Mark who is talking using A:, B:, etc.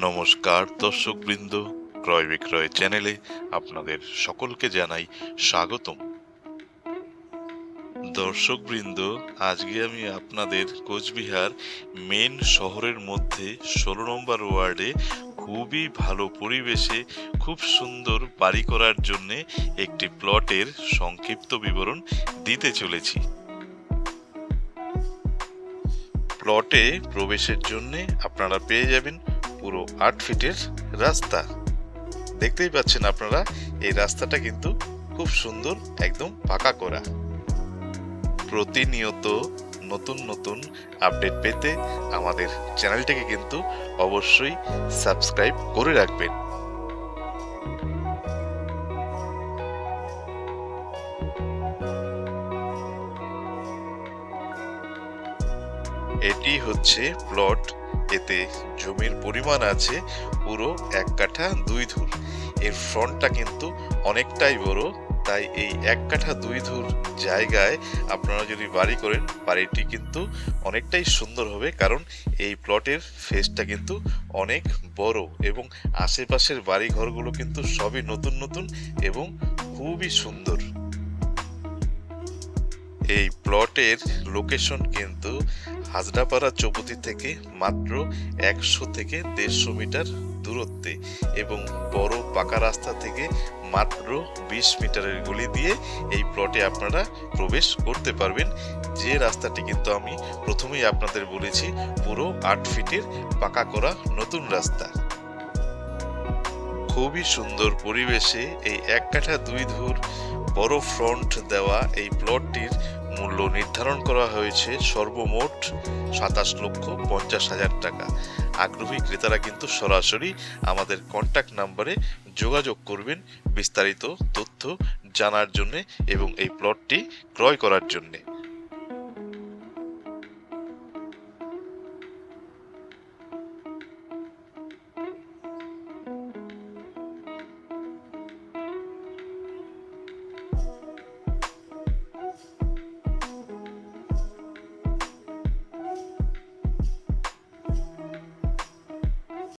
A: নমস্কার দর্শকবৃন্দ, ক্রয় বিক্রয় চ্যানেলে আপনাদের সকলকে জানাই স্বাগতম। দর্শকবৃন্দ, আজকে আমি আপনাদের কোচবিহার মেন শহরের মধ্যে ১৬ নম্বর ওয়ার্ডে খুবই ভালো পরিবেশে খুব সুন্দর বাড়ি করার জন্য একটি প্লটের সংক্ষিপ্ত বিবরণ দিতে চলেছি। প্লটে প্রবেশের জন্য আপনারা পেয়ে যাবেন পুরো ৮ ফিটের রাস্তা। দেখতেই পাচ্ছেন আপনারা, এই রাস্তাটা কিন্তু খুব সুন্দর, একদম পাকা করা। প্রতিনিয়ত নতুন নতুন আপডেট পেতে আমাদের চ্যানেলটিকে কিন্তু অবশ্যই সাবস্ক্রাইব করে রাখবেন। এটি হচ্ছে প্লট। এতে জমির পরিমাণ আছে পুরো ১ কাঠা ২ ধুর। এর ফ্রন্টটা কিন্তু অনেকটাই বড়, তাই এই ১ কাঠা ২ ধুর জায়গায় আপনারা যদি বাড়ি করেন, বাড়িটি কিন্তু অনেকটাই সুন্দর হবে, কারণ এই প্লটের ফেসটা কিন্তু অনেক বড় এবং আশেপাশের বাড়ি ঘরগুলো কিন্তু সবই নতুন নতুন এবং খুবই সুন্দর। এই প্লটের লোকেশন কিন্তু হাজরাপাড়া চৌপতি থেকে মাত্র ১০০ থেকে ১৫০ মিটার দূরত্বে এবং বড় পাকা রাস্তা থেকে মাত্র ২০ মিটারের গলি দিয়ে এই প্লটে আপনারা প্রবেশ করতে পারবেন। যে রাস্তাটি কিন্তু আমি প্রথমেই আপনাদের বলেছি, পুরো ৮ ফিটের পাকা করা নতুন রাস্তা। খুবই সুন্দর পরিবেশে এই ১ কাঠা ২ ধুর বড় ফ্রন্ট দেওয়া এই প্লটটির মূল্য নির্ধারণ করা হয়েছে সর্বমোট ২৭,৫০,০০০ টাকা। আগ্রহী ক্রেতারা কিন্তু সরাসরি আমাদের কন্ট্যাক্ট নাম্বারে যোগাযোগ করবেন বিস্তারিত তথ্য জানার জন্য এবং এই প্লটটি ক্রয় করার জন্যে।